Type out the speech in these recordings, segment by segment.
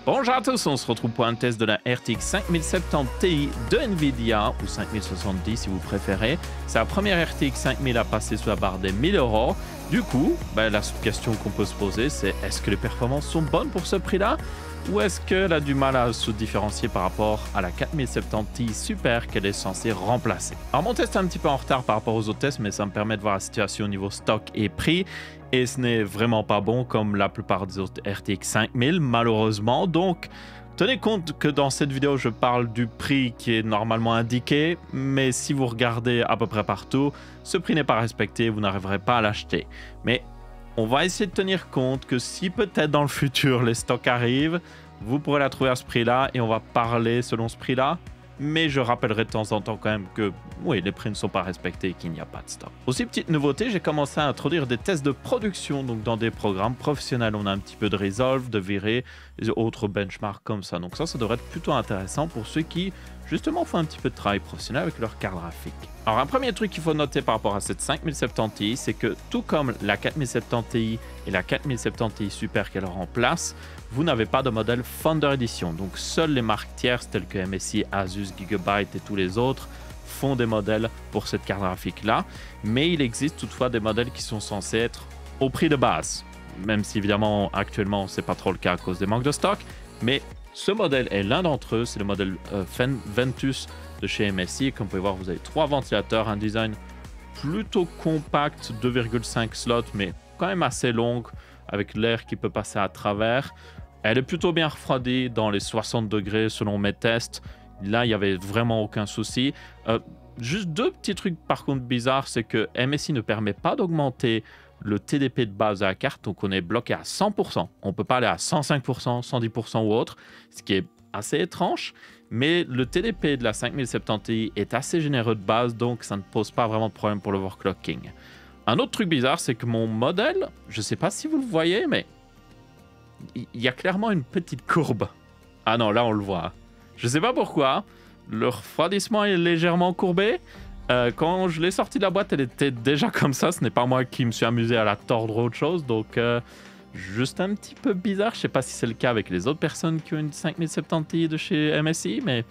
Bonjour à tous, on se retrouve pour un test de la RTX 5070 Ti de Nvidia, ou 5070 si vous préférez. C'est la première RTX 5000 à passer sous la barre des 1000 €. Du coup, la question qu'on peut se poser, c'est est-ce que les performances sont bonnes pour ce prix-là? Ou est-ce qu'elle a du mal à se différencier par rapport à la 4070 Ti Super qu'elle est censée remplacer? Alors mon test est un petit peu en retard par rapport aux autres tests, mais ça me permet de voir la situation au niveau stock et prix. Et ce n'est vraiment pas bon comme la plupart des autres RTX 5000, malheureusement. Donc, tenez compte que dans cette vidéo, je parle du prix qui est normalement indiqué. Mais si vous regardez à peu près partout, ce prix n'est pas respecté, vous n'arriverez pas à l'acheter. Mais on va essayer de tenir compte que si peut-être dans le futur, les stocks arrivent, vous pourrez la trouver à ce prix-là et on va parler selon ce prix-là. Mais je rappellerai de temps en temps quand même que oui, les prix ne sont pas respectés et qu'il n'y a pas de stock. Aussi, petite nouveauté, j'ai commencé à introduire des tests de production. Donc dans des programmes professionnels, on a un petit peu de Resolve, de Viré, et autres benchmarks comme ça. Donc ça devrait être plutôt intéressant pour ceux qui justement font un petit peu de travail professionnel avec leur carte graphique. Alors un premier truc qu'il faut noter par rapport à cette 5070 Ti, c'est que tout comme la 4070 Ti et la 4070 Ti Super qu'elle remplace, vous n'avez pas de modèle Founder Edition. Donc seules les marques tierces telles que MSI, Asus, Gigabyte et tous les autres font des modèles pour cette carte graphique là. Mais il existe toutefois des modèles qui sont censés être au prix de base. Même si évidemment actuellement c'est pas trop le cas à cause des manques de stock. Mais ce modèle est l'un d'entre eux, c'est le modèle Ventus de chez MSI. Comme vous pouvez voir, vous avez 3 ventilateurs, un design plutôt compact, 2,5 slots, mais quand même assez longue, avec l'air qui peut passer à travers. Elle est plutôt bien refroidie dans les 60 degrés selon mes tests. Là, il n'y avait vraiment aucun souci. Juste deux petits trucs par contre bizarres, c'est que MSI ne permet pas d'augmenter le TDP de base de la carte, donc on est bloqué à 100%. On ne peut pas aller à 105%, 110% ou autre, ce qui est assez étrange. Mais le TDP de la 5070 Ti est assez généreux de base, donc ça ne pose pas vraiment de problème pour l'overclocking. Un autre truc bizarre, c'est que mon modèle, je ne sais pas si vous le voyez, mais il y a clairement une petite courbe. Ah non, là on le voit. Je ne sais pas pourquoi, le refroidissement est légèrement courbé. Quand je l'ai sorti de la boîte, elle était déjà comme ça. Ce n'est pas moi qui me suis amusé à la tordre ou autre chose. Donc, juste un petit peu bizarre. Je ne sais pas si c'est le cas avec les autres personnes qui ont une 5070 Ti de chez MSI, mais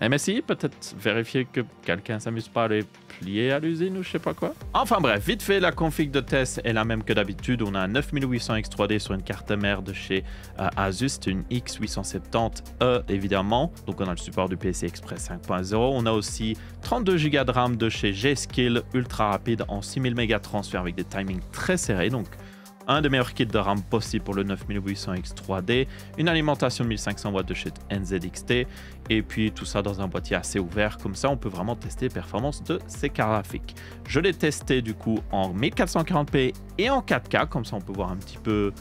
MSI, peut-être vérifier que quelqu'un ne s'amuse pas à les plier à l'usine ou je sais pas quoi. Enfin bref, vite fait, la config de test est la même que d'habitude. On a un 9800X3D sur une carte mère de chez Asus. C'est une X870E évidemment. Donc on a le support du PCI Express 5.0. On a aussi 32 Go de RAM de chez G-Skill, ultra rapide en 6000 mégas de transfert avec des timings très serrés. Donc un des meilleurs kits de RAM possible pour le 9800X3D, une alimentation de 1500 watts de chez NZXT, et puis tout ça dans un boîtier assez ouvert, comme ça on peut vraiment tester les performances de ces cartes graphiques. Je l'ai testé du coup en 1440p et en 4K, comme ça on peut voir un petit peu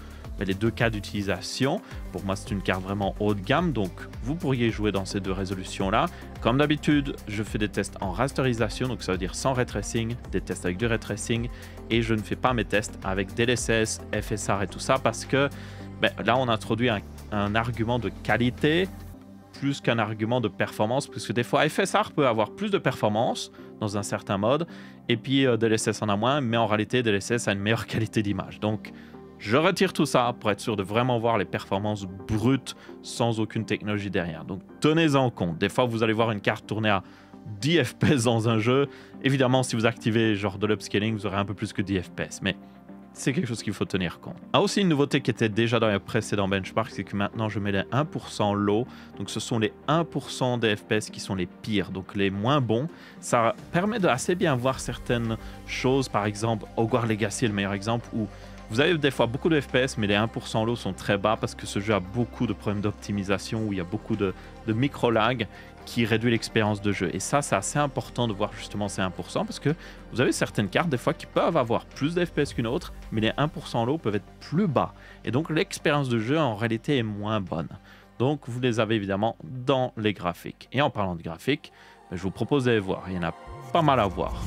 les deux cas d'utilisation. Pour moi c'est une carte vraiment haut de gamme, donc vous pourriez jouer dans ces deux résolutions là. Comme d'habitude, je fais des tests en rasterisation, donc ça veut dire sans ray tracing, des tests avec du ray tracing, et je ne fais pas mes tests avec DLSS, FSR et tout ça, parce que là on introduit un argument de qualité plus qu'un argument de performance, puisque des fois FSR peut avoir plus de performance dans un certain mode, et puis DLSS en a moins, mais en réalité DLSS a une meilleure qualité d'image. Donc je retire tout ça pour être sûr de vraiment voir les performances brutes sans aucune technologie derrière. Donc tenez-en compte. Des fois, vous allez voir une carte tourner à 10 FPS dans un jeu. Évidemment, si vous activez genre de l'upscaling, vous aurez un peu plus que 10 FPS. Mais c'est quelque chose qu'il faut tenir compte. Ah, aussi une nouveauté qui était déjà dans les précédents benchmarks, c'est que maintenant je mets les 1% low. Donc ce sont les 1% des FPS qui sont les pires, donc les moins bons. Ça permet de assez bien voir certaines choses. Par exemple, Hogwarts Legacy est le meilleur exemple où vous avez des fois beaucoup de FPS, mais les 1% low sont très bas parce que ce jeu a beaucoup de problèmes d'optimisation où il y a beaucoup de micro-lag qui réduit l'expérience de jeu. Et ça, c'est assez important de voir justement ces 1% parce que vous avez certaines cartes des fois qui peuvent avoir plus de FPS qu'une autre, mais les 1% low peuvent être plus bas. Et donc l'expérience de jeu en réalité est moins bonne. Donc vous les avez évidemment dans les graphiques. Et en parlant de graphiques, je vous propose d'aller voir. Il y en a pas mal à voir.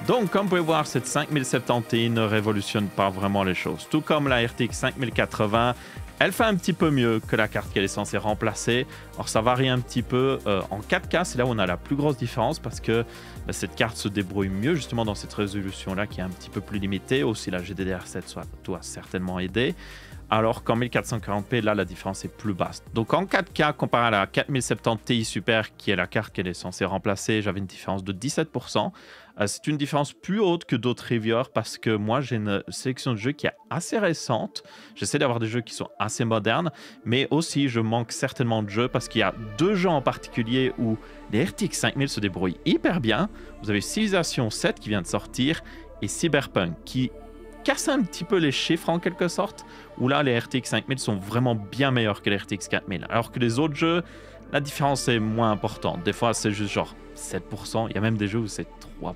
Donc, comme vous pouvez voir, cette 5070 Ti ne révolutionne pas vraiment les choses. Tout comme la RTX 5080, elle fait un petit peu mieux que la carte qu'elle est censée remplacer. Alors, ça varie un petit peu. En 4K, c'est là où on a la plus grosse différence parce que cette carte se débrouille mieux justement dans cette résolution-là qui est un petit peu plus limitée. Aussi, la GDDR7 doit certainement aider. Alors qu'en 1440p, là, la différence est plus basse. Donc en 4K, comparé à la 4070 Ti Super, qui est la carte qu'elle est censée remplacer, j'avais une différence de 17%. C'est une différence plus haute que d'autres reviewers parce que moi, j'ai une sélection de jeux qui est assez récente. J'essaie d'avoir des jeux qui sont assez modernes, mais aussi, je manque certainement de jeux parce qu'il y a 2 jeux en particulier où les RTX 5000 se débrouillent hyper bien. Vous avez Civilization 7 qui vient de sortir et Cyberpunk qui casse un petit peu les chiffres en quelque sorte, où là les RTX 5000 sont vraiment bien meilleurs que les RTX 4000, alors que les autres jeux, la différence est moins importante. Des fois c'est juste genre 7%, il y a même des jeux où c'est 3%.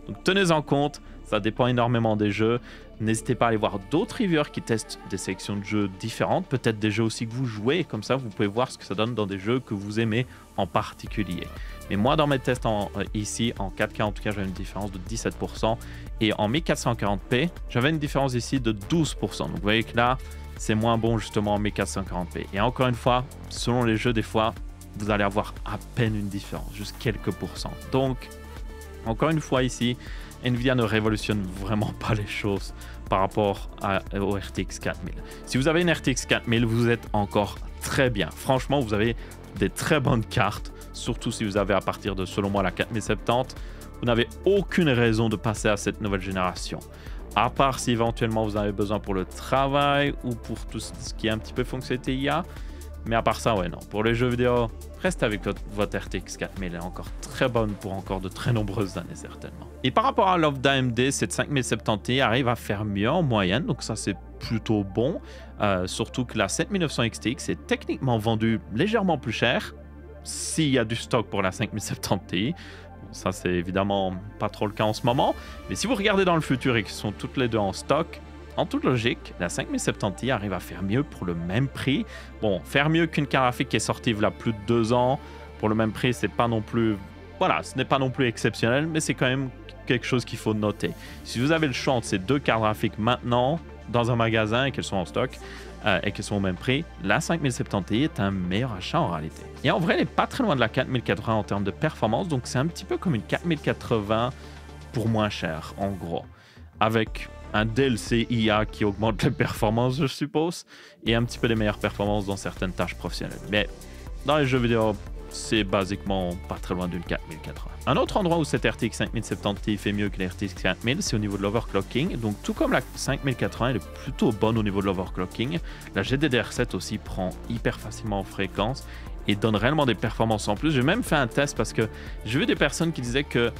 Donc tenez en compte, ça dépend énormément des jeux. N'hésitez pas à aller voir d'autres reviewers qui testent des sélections de jeux différentes, peut-être des jeux aussi que vous jouez, comme ça vous pouvez voir ce que ça donne dans des jeux que vous aimez en particulier. Mais moi dans mes tests ici, en 4K en tout cas, j'avais une différence de 17%, et en 1440p, j'avais une différence ici de 12%. Donc vous voyez que là, c'est moins bon justement en 1440p. Et encore une fois, selon les jeux, des fois, vous allez avoir à peine une différence, juste quelques pourcents. Donc, encore une fois ici, Nvidia ne révolutionne vraiment pas les choses par rapport au RTX 4000. Si vous avez une RTX 4000, vous êtes encore très bien. Franchement, vous avez des très bonnes cartes, surtout si vous avez à partir de, selon moi, la 4070. Vous n'avez aucune raison de passer à cette nouvelle génération. À part si éventuellement vous en avez besoin pour le travail ou pour tout ce qui est un petit peu fonctionnalité IA. Mais à part ça, ouais, non. Pour les jeux vidéo, restez avec votre RTX 4000. Elle est encore très bonne pour encore de très nombreuses années, certainement. Et par rapport à l'offre d'AMD, cette 5070 Ti arrive à faire mieux en moyenne. Donc ça, c'est plutôt bon. Surtout que la 7900 XTX est techniquement vendue légèrement plus cher s'il y a du stock pour la 5070 Ti. Ça, c'est évidemment pas trop le cas en ce moment. Mais si vous regardez dans le futur et qu'ils sont toutes les deux en stock, en toute logique, la 5070 Ti arrive à faire mieux pour le même prix. Bon, faire mieux qu'une carte graphique qui est sortie il y a plus de 2 ans, pour le même prix, c'est pas non plus... Voilà, ce n'est pas non plus exceptionnel, mais c'est quand même quelque chose qu'il faut noter. Si vous avez le choix entre ces 2 cartes graphiques maintenant, dans un magasin et qu'elles sont en stock, et qu'elles sont au même prix, la 5070 Ti est un meilleur achat en réalité. Et en vrai, elle n'est pas très loin de la 4080 en termes de performance, donc c'est un petit peu comme une 4080 pour moins cher, en gros. Avec un DLC IA qui augmente les performances, je suppose, et un petit peu les meilleures performances dans certaines tâches professionnelles. Mais dans les jeux vidéo, c'est basiquement pas très loin d'une 4080. Un autre endroit où cette RTX 5070 Ti fait mieux que la RTX 4000, c'est au niveau de l'overclocking. Donc tout comme la 5080, elle est plutôt bonne au niveau de l'overclocking. La GDDR7 aussi prend hyper facilement en fréquence et donne réellement des performances en plus. J'ai même fait un test parce que j'ai vu des personnes qui disaient que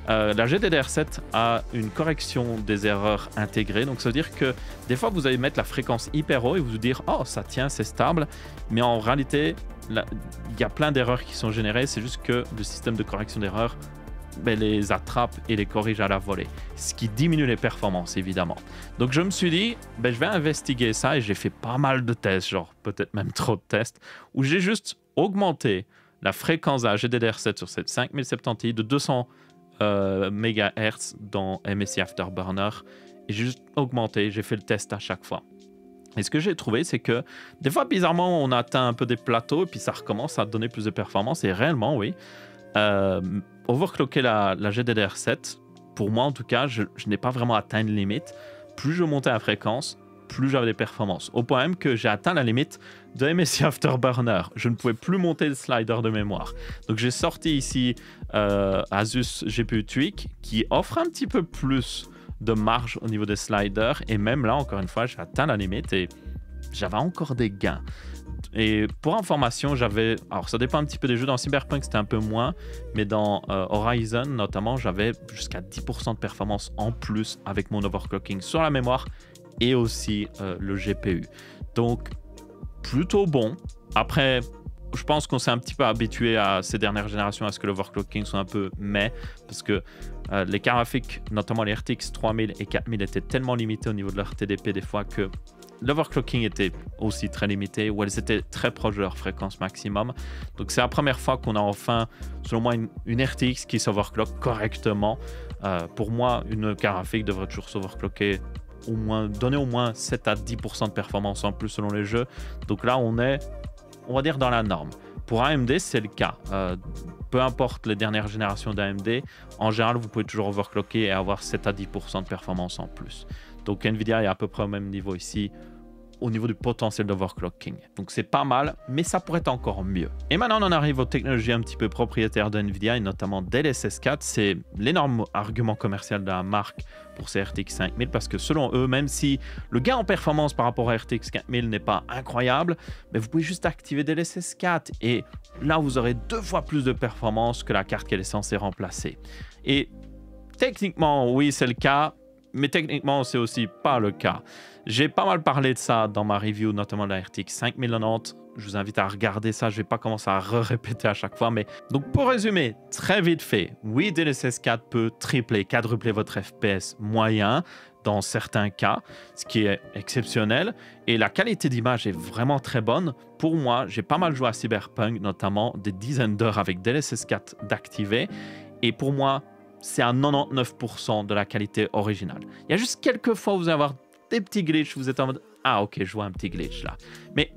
la GDDR7 a une correction des erreurs intégrée. Donc ça veut dire que des fois vous allez mettre la fréquence hyper haut et vous dire oh ça tient, c'est stable, mais en réalité il y a plein d'erreurs qui sont générées. C'est juste que le système de correction d'erreurs les attrape et les corrige à la volée, ce qui diminue les performances évidemment. Donc je me suis dit je vais investiguer ça et j'ai fait pas mal de tests, genre peut-être même trop de tests, où j'ai juste augmenté la fréquence de la GDDR7 sur cette 5070 Ti de 200 MHz dans MSI Afterburner, et j'ai juste augmenté, j'ai fait le test à chaque fois. Et ce que j'ai trouvé, c'est que des fois, bizarrement, on atteint un peu des plateaux et puis ça recommence à donner plus de performance. Et réellement, oui, overclocker la GDDR7, pour moi en tout cas, je n'ai pas vraiment atteint une limite. Plus je montais la fréquence, plus j'avais des performances. Au point même que j'ai atteint la limite de MSI Afterburner. Je ne pouvais plus monter le slider de mémoire. Donc j'ai sorti ici Asus GPU Tweak qui offre un petit peu plus de marge au niveau des sliders. Et même là, encore une fois, j'ai atteint la limite et j'avais encore des gains. Et pour information, j'avais... Alors ça dépend un petit peu des jeux. Dans Cyberpunk, c'était un peu moins. Mais dans Horizon, notamment, j'avais jusqu'à 10% de performance en plus avec mon overclocking sur la mémoire et aussi le GPU. Donc, plutôt bon. Après, je pense qu'on s'est un petit peu habitué à ces dernières générations à ce que l'overclocking soit un peu parce que les cartes graphiques, notamment les RTX 3000 et 4000, étaient tellement limités au niveau de leur TDP des fois que l'overclocking était aussi très limité, ou elles étaient très proches de leur fréquence maximum. Donc c'est la première fois qu'on a enfin, selon moi, une RTX qui s'overclock correctement. Pour moi, une carte graphique devrait toujours s'overclocker, donner au moins 7 à 10% de performance en plus selon les jeux. Donc là, on est, on va dire, dans la norme. Pour AMD, c'est le cas. Peu importe les dernières générations d'AMD, en général, vous pouvez toujours overclocker et avoir 7 à 10% de performance en plus. Donc Nvidia est à peu près au même niveau ici, au niveau du potentiel d'overclocking. Donc c'est pas mal, mais ça pourrait être encore mieux. Et maintenant, on en arrive aux technologies un petit peu propriétaires de Nvidia, et notamment DLSS 4. C'est l'énorme argument commercial de la marque pour ces RTX 5000, parce que selon eux, même si le gain en performance par rapport à RTX 4000 n'est pas incroyable, mais vous pouvez juste activer DLSS 4, et là, vous aurez 2 fois plus de performance que la carte qu'elle est censée remplacer. Et techniquement, oui, c'est le cas, mais techniquement, c'est aussi pas le cas. J'ai pas mal parlé de ça dans ma review, notamment de la RTX 5090. Je vous invite à regarder ça. Je vais pas commencer à répéter à chaque fois. Mais donc, pour résumer, très vite fait, oui, DLSS 4 peut tripler, quadrupler votre FPS moyen dans certains cas, ce qui est exceptionnel. Et la qualité d'image est vraiment très bonne. Pour moi, j'ai pas mal joué à Cyberpunk, notamment des dizaines d'heures avec DLSS 4 d'activer. Et pour moi, c'est à 99% de la qualité originale. Il y a juste quelques fois où vous allez avoir des petits glitches, vous êtes en mode « Ah ok, je vois un petit glitch là ». Mais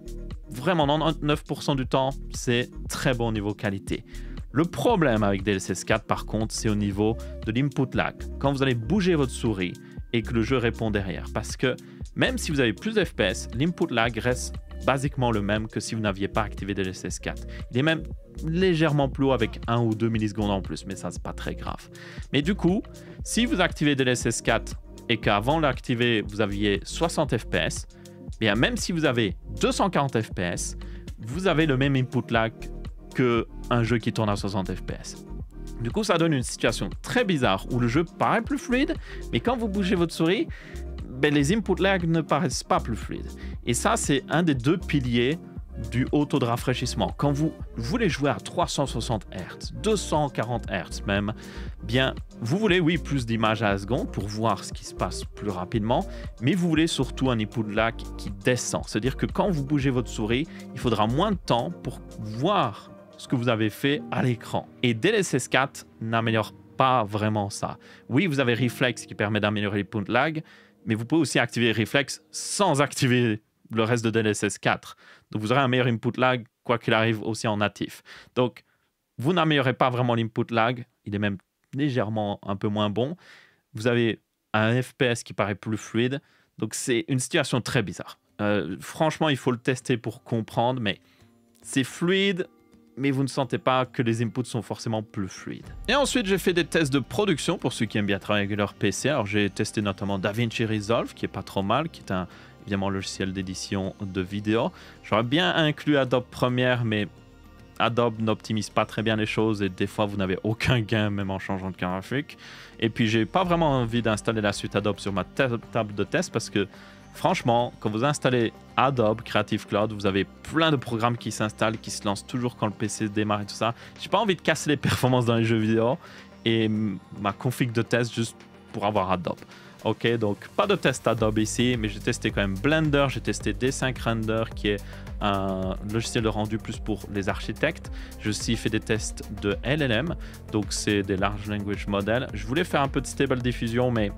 vraiment, 99% du temps, c'est très bon niveau qualité. Le problème avec DLSS 4, par contre, c'est au niveau de l'input lag. Quand vous allez bouger votre souris et que le jeu répond derrière. Parce que même si vous avez plus de FPS, l'input lag reste basiquement le même que si vous n'aviez pas activé DLSS 4. Il est même légèrement plus haut avec 1 ou 2 millisecondes en plus, mais ça, c'est pas très grave. Mais du coup, si vous activez DLSS 4 et qu'avant l'activer, vous aviez 60 FPS, bien même si vous avez 240 FPS, vous avez le même input lag qu'un jeu qui tourne à 60 FPS. Du coup, ça donne une situation très bizarre où le jeu paraît plus fluide, mais quand vous bougez votre souris, ben, les input lag ne paraissent pas plus fluides. Et ça, c'est un des 2 piliers du haut taux de rafraîchissement. Quand vous voulez jouer à 360 Hz, 240 Hz même, bien, vous voulez, oui, plus d'images à la seconde pour voir ce qui se passe plus rapidement, mais vous voulez surtout un input lag qui descend. C'est-à-dire que quand vous bougez votre souris, il faudra moins de temps pour voir ce que vous avez fait à l'écran. Et DLSS 4 n'améliore pas vraiment ça. Oui, vous avez Reflex qui permet d'améliorer l'input lag, mais vous pouvez aussi activer Reflex sans activer le reste de DLSS 4. Donc, vous aurez un meilleur input lag, quoi qu'il arrive, aussi en natif. Donc, vous n'améliorez pas vraiment l'input lag. Il est même légèrement un peu moins bon. Vous avez un FPS qui paraît plus fluide. Donc, c'est une situation très bizarre. Franchement, il faut le tester pour comprendre, mais c'est fluide, mais vous ne sentez pas que les inputs sont forcément plus fluides. Et ensuite, j'ai fait des tests de production pour ceux qui aiment bien travailler avec leur PC. Alors, j'ai testé notamment DaVinci Resolve, qui est pas trop mal, qui est un évidemment logiciel d'édition de vidéo. J'aurais bien inclus Adobe Premiere, mais Adobe n'optimise pas très bien les choses et des fois vous n'avez aucun gain même en changeant de carte graphique. Et puis j'ai pas vraiment envie d'installer la suite Adobe sur ma table de test parce que franchement, quand vous installez Adobe Creative Cloud, vous avez plein de programmes qui s'installent, qui se lancent toujours quand le PC démarre et tout ça. J'ai pas envie de casser les performances dans les jeux vidéo et ma config de test juste pour avoir Adobe. Ok, donc pas de test Adobe ici, mais j'ai testé quand même Blender, j'ai testé D5 Render qui est un logiciel de rendu plus pour les architectes. J'ai aussi fait des tests de LLM, donc c'est des Large Language Models. Je voulais faire un peu de Stable Diffusion, mais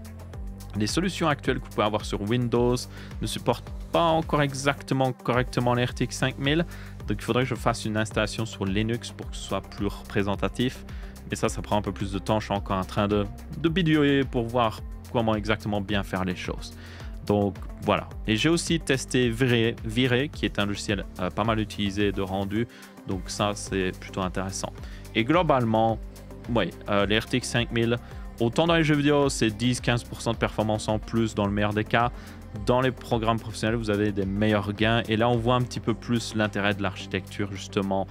les solutions actuelles que vous pouvez avoir sur Windows ne supportent pas encore exactement correctement les RTX 5000, donc il faudrait que je fasse une installation sur Linux pour que ce soit plus représentatif. Mais ça prend un peu plus de temps, je suis encore en train de bidouiller pour voir comment exactement bien faire les choses. Donc voilà. Et j'ai aussi testé Viré, qui est un logiciel pas mal utilisé de rendu. Donc ça, c'est plutôt intéressant. Et globalement, oui, les RTX 5000, autant dans les jeux vidéo, c'est 10-15% de performance en plus dans le meilleur des cas. Dans les programmes professionnels, vous avez des meilleurs gains. Et là, on voit un petit peu plus l'intérêt de l'architecture, justement,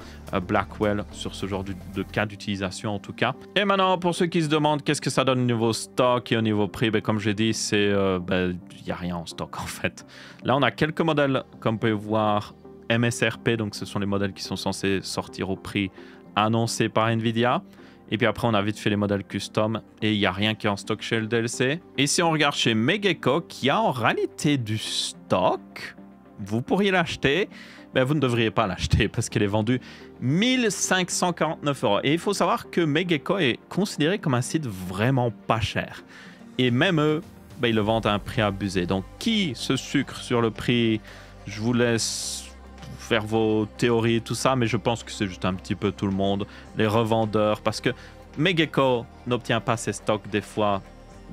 Blackwell, sur ce genre de cas d'utilisation, en tout cas. Et maintenant, pour ceux qui se demandent qu'est-ce que ça donne au niveau stock et au niveau prix, ben, comme j'ai dit, c'est il n'y a rien en stock, en fait. Là, on a quelques modèles, comme vous pouvez voir, MSRP, donc ce sont les modèles qui sont censés sortir au prix annoncé par Nvidia. Et puis après, on a vite fait les modèles custom et il n'y a rien qui est en stock chez le DLC. Et si on regarde chez Megeko, qui a en réalité du stock, vous pourriez l'acheter. Ben, vous ne devriez pas l'acheter parce qu'elle est vendue 1549 €. Et il faut savoir que Megeko est considéré comme un site vraiment pas cher. Et même eux, ben, ils le vendent à un prix abusé. Donc, qui se sucre sur le prix? Je vous laisse faire vos théories et tout ça, mais je pense que c'est juste un petit peu tout le monde, les revendeurs, parce que Megeko n'obtient pas ses stocks des fois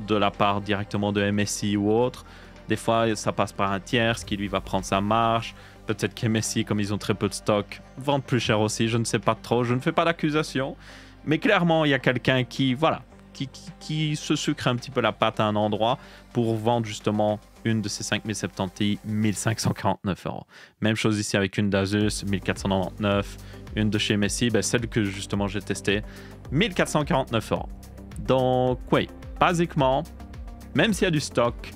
de la part directement de MSI ou autre. Des fois, ça passe par un tiers, ce qui lui va prendre sa marge. Peut-être qu'MSI, comme ils ont très peu de stock, vendent plus cher aussi, je ne sais pas trop, je ne fais pas d'accusation. Mais clairement, il y a quelqu'un qui, voilà, qui se sucre un petit peu la patte à un endroit pour vendre justement une de ces 5070 Ti 1549 €. Même chose ici avec une d'Asus 1499, une de chez MSI, ben celle que justement j'ai testée, 1449 €. Donc oui, basiquement, même s'il y a du stock,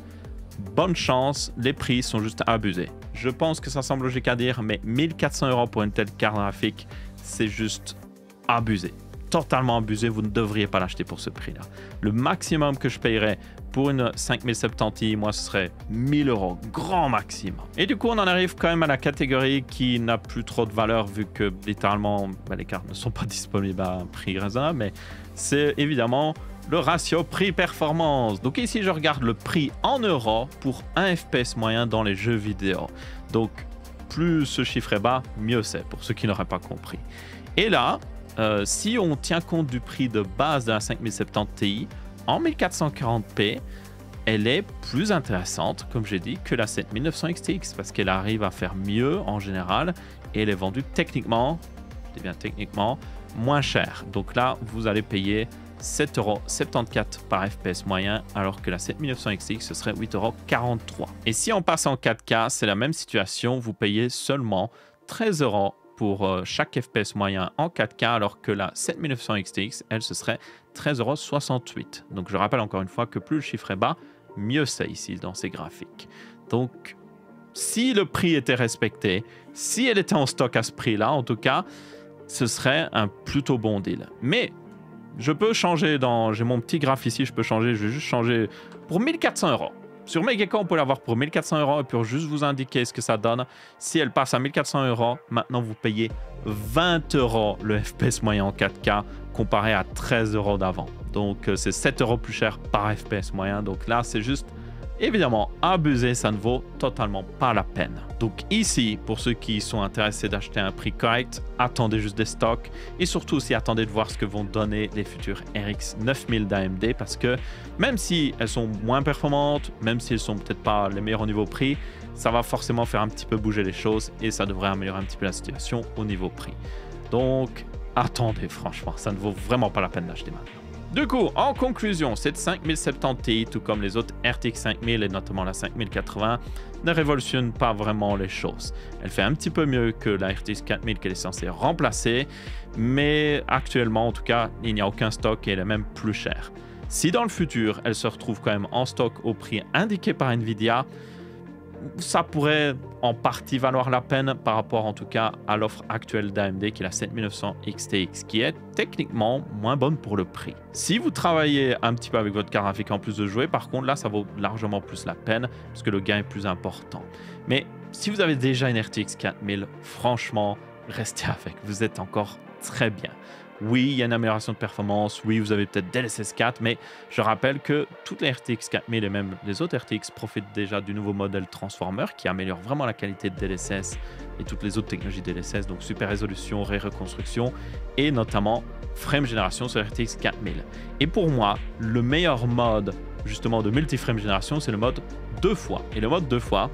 bonne chance, les prix sont juste abusés. Je pense que ça semble logique à dire, mais 1400 € pour une telle carte graphique, c'est juste abusé. Totalement abusé, vous ne devriez pas l'acheter pour ce prix-là. Le maximum que je payerais pour une 5070 Ti, moi, ce serait 1000 €, grand maximum. Et du coup, on en arrive quand même à la catégorie qui n'a plus trop de valeur vu que littéralement, ben, les cartes ne sont pas disponibles à un prix raisonnable, mais c'est évidemment le ratio prix-performance. Donc ici, je regarde le prix en euros pour un FPS moyen dans les jeux vidéo. Donc, plus ce chiffre est bas, mieux c'est, pour ceux qui n'auraient pas compris. Et là, si on tient compte du prix de base de la 5070 Ti, en 1440p, elle est plus intéressante, comme j'ai dit, que la 7900 XTX, parce qu'elle arrive à faire mieux en général, et elle est vendue techniquement, et bien techniquement, moins cher. Donc là, vous allez payer 7,74 € par FPS moyen, alors que la 7900 XTX, ce serait 8,43 €. Et si on passe en 4K, c'est la même situation, vous payez seulement 13 € pour chaque FPS moyen en 4K, alors que la 7900 XTX, elle, ce serait 13,68 €. Donc je rappelle encore une fois que plus le chiffre est bas, mieux c'est ici dans ces graphiques. Donc si le prix était respecté, si elle était en stock à ce prix-là, en tout cas, ce serait un plutôt bon deal. Mais je peux changer j'ai mon petit graphe ici, je peux changer, je vais juste changer pour 1400 €. Sur Megeko, on peut l'avoir pour 1400 € et pour juste vous indiquer ce que ça donne. Si elle passe à 1400 €, maintenant vous payez 20 € le FPS moyen en 4K comparé à 13 € d'avant. Donc c'est 7 € plus cher par FPS moyen. Donc là, c'est juste évidemment abusé, ça ne vaut totalement pas la peine. Donc ici, pour ceux qui sont intéressés d'acheter à un prix correct, attendez juste des stocks et surtout aussi attendez de voir ce que vont donner les futures RX 9000 d'AMD, parce que même si elles sont moins performantes, même si elles sont peut-être pas les meilleures au niveau prix, ça va forcément faire un petit peu bouger les choses et ça devrait améliorer un petit peu la situation au niveau prix. Donc attendez, franchement, ça ne vaut vraiment pas la peine d'acheter maintenant. Du coup, en conclusion, cette 5070 Ti, tout comme les autres RTX 5000 et notamment la 5080, ne révolutionne pas vraiment les choses. Elle fait un petit peu mieux que la RTX 4000 qu'elle est censée remplacer, mais actuellement, en tout cas, il n'y a aucun stock et elle est même plus chère. Si dans le futur, elle se retrouve quand même en stock au prix indiqué par Nvidia, ça pourrait en partie valoir la peine par rapport en tout cas à l'offre actuelle d'AMD qui est la 7900 XTX, qui est techniquement moins bonne pour le prix. Si vous travaillez un petit peu avec votre carte graphique en plus de jouer, par contre là ça vaut largement plus la peine parce que le gain est plus important. Mais si vous avez déjà une RTX 4000, franchement restez avec, vous êtes encore très bien. Oui, il y a une amélioration de performance, oui, vous avez peut-être DLSS 4, mais je rappelle que toutes les RTX 4000 et même les autres RTX profitent déjà du nouveau modèle Transformer qui améliore vraiment la qualité de DLSS et toutes les autres technologies DLSS, donc super résolution, reconstruction et notamment frame génération sur RTX 4000. Et pour moi, le meilleur mode justement de multi-frame génération, c'est le mode 2 fois. Et le mode 2 fois,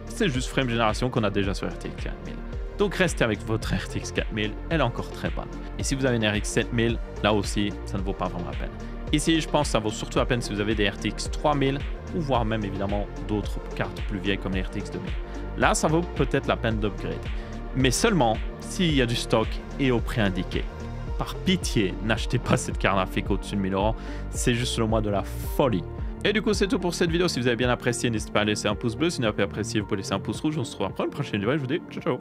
c'est juste frame génération qu'on a déjà sur RTX 4000. Donc restez avec votre RTX 4000, elle est encore très bonne. Et si vous avez une RX 7000, là aussi, ça ne vaut pas vraiment la peine. Ici, je pense que ça vaut surtout la peine si vous avez des RTX 3000 ou voire même évidemment d'autres cartes plus vieilles comme les RTX 2000. Là, ça vaut peut-être la peine d'upgrade. Mais seulement s'il y a du stock et au prix indiqué. Par pitié, n'achetez pas cette carte graphique au-dessus de 1000 €, c'est juste le mois de la folie. Et du coup, c'est tout pour cette vidéo. Si vous avez bien apprécié, n'hésitez pas à laisser un pouce bleu. Si vous n'avez pas apprécié, vous pouvez laisser un pouce rouge. On se retrouve après une prochaine vidéo. Je vous dis ciao ciao.